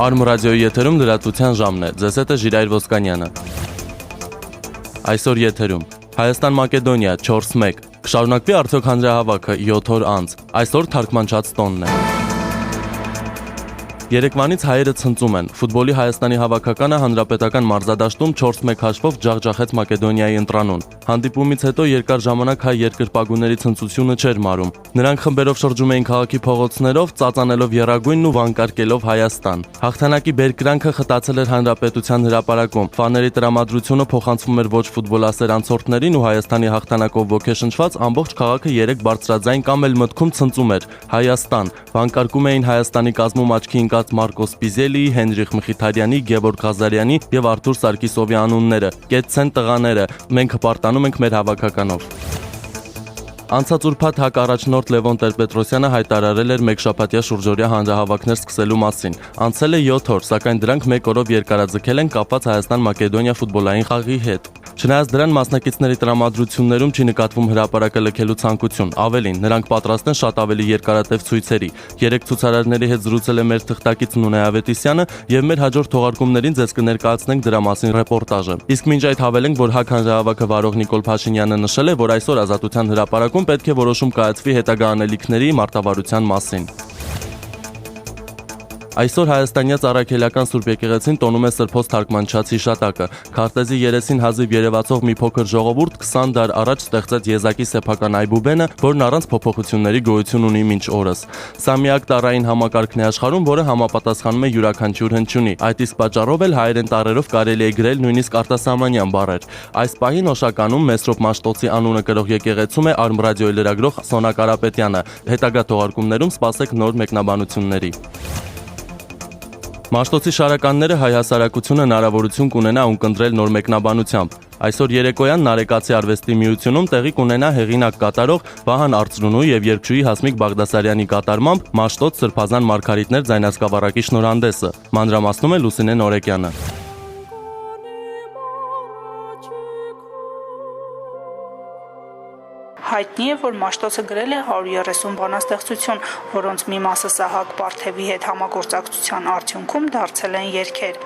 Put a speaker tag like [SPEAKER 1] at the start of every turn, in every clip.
[SPEAKER 1] Արմ ռադիոյի եթերում լրատվության ժամն է, ձեզ հետ է Ժիրայր Ոսկանյանը։ Այսօր եթերում Հայաստան-Մակեդոնիա 4-1, կշարունակվի արդյոք հանրահավաքը 7 օր անց, այսօր թարգմանչած տոնն է։ Երեկվանից հայերը ցնծում են, ֆուտբոլի Հայաստանի հավաքականը հանրապետական մարզադաշտում 4-1 հաշվով ջախջախեց Մակեդոնիայի ընտրանուն։ Հանդիպումից հետո երկար ժամանակ հայ երկրպագուների ցնծությունը չէր մարում։ Նրանք խմբերով շրջում էին քաղաքի փողոցներով, ծածանելով եռագույնն ու վանկարկելով Հայաստան։ Հաղթանակի բերկրանքը խտացել էր հանրապետության հրապարակում։ Ֆաների տրամադրությունը փոխանցվում էր ոչ ֆուտբոլասեր անցորդներին ու Հայաստանի հաղթանակով ոգեշնչված ամբողջ քաղաքը 3 բարձրաձայն կամ էլ մտքում ցնծում էր Հայաստան։ Վանկարկում էին Հայաստանի կազմում աչքի ընկած Մարկոս Պիզելիի, Հենրիխ Մխիթարյանի, Գևորգ Ղազարյանի եւ Արթուր Սարգիսովի անունները։ Կեցցեն տղաները, մենք հպարտանում ենք մեր հավաքականով։ Անցած ուրբաթ ՀԱԿ առաջնորդ Լևոն Տեր-Պետրոսյանը հայտարարել էր մեկ շաբաթյա շուրջօրյա հանրահավաքներ սկսելու մասին։ Անցել է 7 օր, սակայն դրանք մեկ օրով երկարաձգել են կապված Հայաստան-Մակեդոնիա ֆուտբոլային խաղի հետ։ Չնայած դրան մասնակիցների տրամադրություններում չի նկատվում հրապարակը լքելու ցանկություն, ավելին, նրանք պատրաստ են շատ ավելի երկարատև ցույցերի։ 3 ցուցարարների հետ զրուցել է մեր թղթակից Նունե Ավետիսյանը եւ մեր հաջորդ թողարկումներին ձեզ կներկայացնենք դրա մասին ռեպորտաժը։ Իսկ մինչ այդ հավելենք, որ ՀԱԿ հանրահավաքը վարող Նիկոլ Փաշինյանը նշել է, որ այսօր Ազատության հրապարակում պետք է որոշում կայացվի հետագա անելիքների մարտավարության մասին։ Այսօր հայաստանյաց առաքելական Սուրբ եկեղեցին տոնում է Սրբոց թարգմանչած հիշատակը։ Քարտեզի երեսին հազիվ երևացող մի փոքր ժողովուրդ 20 դար առաջ ստեղծեց եզակի սեփական այբուբենը, որն առանց փոփոխությունների գոյություն ունի մինչ օրս։ Սա միակ տարրային համակարգն է աշխարհում, որը համապատասխանում է յուրաքանչյուր հնչյունի։ Այդ իսկ պատճառով էլ հայերեն տառերով կարելի է գրել նույնիսկ արտասահմանյան բառեր։ Այս պահին Օշականում Մեսրոպ Մաշտոցի անունը կրող եկեղեցում է Արմ ռադիոյի լրագրող Սոնա Կարապետյանը։ Հետագա թողարկումներում սպասեք նոր մեկնաբանությունների։ Մաշտոցի շարականները հայ հասարակությունը հնարավորություն կունենա ունկնդրել նոր մեկնաբանությամբ։ Այսօր երեկոյան Նարեկացի արվեստի միությունում տեղի կունենա հեղինակ կատարող Վահան Արծրունու եւ երգչուհի Հասմիկ Բաղդասարյանի կատարմամբ Մաշտոց Սրբազան Մարգարիտներ ձայնասկավառակի շնորհանդեսը։ Մանրամասնում է Լուսինե Նորեկյանը։
[SPEAKER 2] Հայտնի է, որ Մաշտոցը գրել է 130 բանաստեղծություն, որոնց մի մասը Սահակ Պարթևի հետ համագործակցության արդյունքում դարձել են երգեր։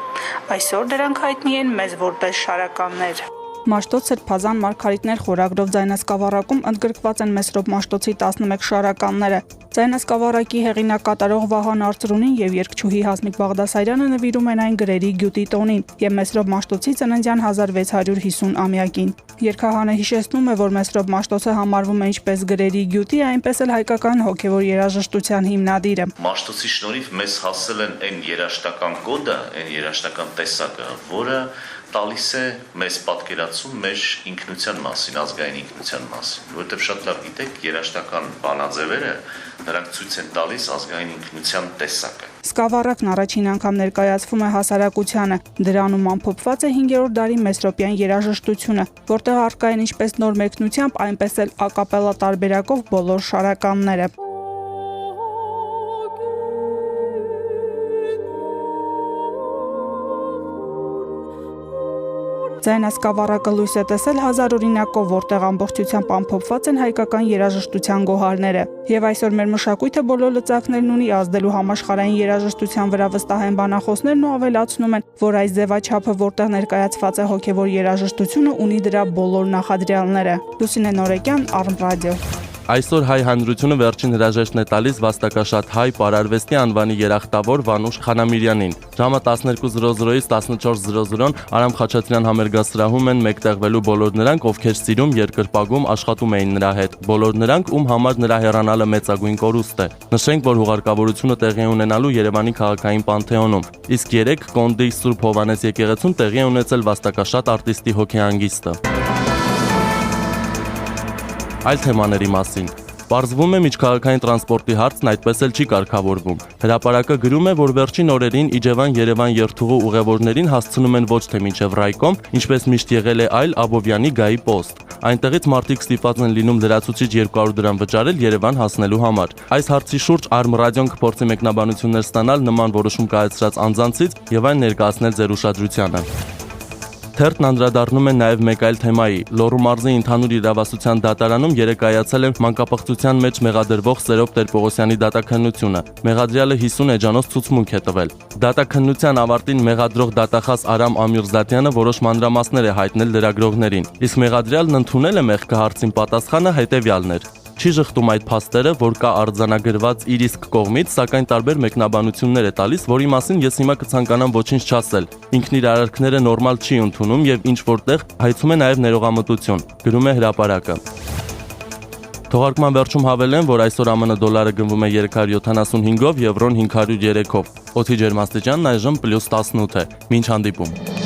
[SPEAKER 2] Այսօր դրանք հայտնի են մեզ որպես շարականներ։ Մաշտոց Սրբազան Մարգարիտներ խորագրով ձայնասկավառակում ընդգրկված են Մեսրոպ Մաշտոցի 11 շարականները։ Ձայնասկավառակի հեղինակ կատարող Վահան Արծրունին եւ երգչուհի Հասմիկ Բաղդասարյանը նվիրում են այն գրերի գյուտի տոնին եւ Մեսրոպ Մաշտոցի ծննդյան 1650-ամյակին։ Երգահանը հիշեցնում է, որ Մեսրոպ Մաշտոցը համարվում է ինչպես գրերի գյուտի, այնպես էլ հայկական հոգեվոր երաժշտության հիմնադիրը։
[SPEAKER 3] Մաշտոցի շնորհիվ մեզ հասել են այն երաժշտական կոդը, այն երաժշտական տեսակը, որը տալիս է մեզ պատկերացում մեր ինքնության մասին, ազգային ինքնության մասին, որովհետև շատ լավ գիտեք, երաժշտական բանաձևերը նրանք ցույց են տալիս ազգային ինքնության տեսակը։
[SPEAKER 2] Սկավառակն առաջին անգամ ներկայացվում է հասարակությանը։ Դրանում ամփոփված է 5-րդ դարի մեսրոպյան երաժշտությունը, որտեղ առկա են ինչպես նոր մեկնությամբ, այնպես էլ ակապելա տարբերակով բոլոր շարականները։ Ձայնասկավառակը լույս է տեսել 1000 օրինակով, որտեղ ամբողջությամբ ամփոփված են հայկական երաժշտության գոհարները։ Եվ այսօր մեր մշակույթը բոլոր լծակներն ունի ազդելու համաշխարհային երաժշտության վրա վստահ են բանախոսներն ու ավելացնում են, որ այս ձևաչափը, որտեղ ներկայացված է հոգևոր երաժշտությունը, ունի դրա բոլոր նախադրյալները։ Լուսինե Նորեկյան, Արմ ռադիո։
[SPEAKER 1] Այսօր հայ հանրությունը վերջին հրաժեշտն է տալիս վաստակաշատ հայ պարարվեստի անվանի երախտավոր Վանուշ Խանամիրյանին։ Ժամը 12:00-ից 14:00 Արամ Խաչատրյան համերգասրահում են մեկտեղվելու բոլոր նրանք, ովքեր սիրում, երկրպագում, աշխատում էին նրա հետ։ Բոլոր նրանք, ում համար նրա հեռանալը մեծագույն կորուստ է։ Նշենք, որ հուղարկավորությունը տեղի ունենալու Երևանի քաղաքային պանթեոնում։ Իսկ 3 Կոնդի Սուրբ Հովանես եկեղեցում տեղի է ունեցել վաստակաշատ արտիստի հոգեհանգիստը։ Այլ թեմաների մասին։ Պարզվում է միջքաղաքային տրանսպորտի հարցն այդպես էլ չի կարգավորվում։ Հրապարակը գրում է, որ վերջին օրերին Իջևան-Երևան երթուղու ուղևորներին հասցնում են ոչ թե մինչև Ռայկոմ, ինչպես միշտ եղել է, այլ Աբովյանի գայի պոստ։ Այնտեղից մարդիկ ստիպված են լինում լրացուցիչ 200 դրամ վճարել Երևան հասնելու համար։ Այս հարցի շուրջ Արմ ռադիոն կփորձի մեկնաբանություններ ստանալ նման որոշում կայացրած անձանցից եւ այն ներկայացնել ձեր ուշադրությանը։ Թերթն անդրադառնում է նաև մեկ այլ թեմայի։ Լոռու մարզի ընդհանուր իրավասության դատարանում երեկ կայացել է մանկապղծության մեջ մեղադրվող Սերոբ Տեր-Պողոսյանի դատաքննությունը։ Մեղադրյալը 50 էջանոց ցուցմունք է տվել։ Դատաքննության ավարտին մեղադրող դատախազ Արամ Ամիրզատյանը որոշ մանրամասներ է հայտնել լրագրողներին, իսկ մեղադրյալն ընդունել է մեղքը հարցին պատասխանը հետևյալն էր. Չի շղթում այդ փաստերը, որ կա արձանագրված իր իսկ կողմից, սակայն տարբեր մեկնաբանություններ է տալիս, որի մասին ես հիմա կցանկանամ ոչինչ չասել։ Ինքն իր արարքները նորմալ չի ընդունում եւ ինչ որտեղ հայցում է նաեւ ներողամտություն, գրում է հրապարակը։ Թողարկման վերջում հավելեն, որ այսօր ԱՄՆ դոլարը գնվում է 375-ով, եվրոն 503-ով։ Օդի ջերմաստիճանն այժմ +18 է։ Մինչ հանդիպում։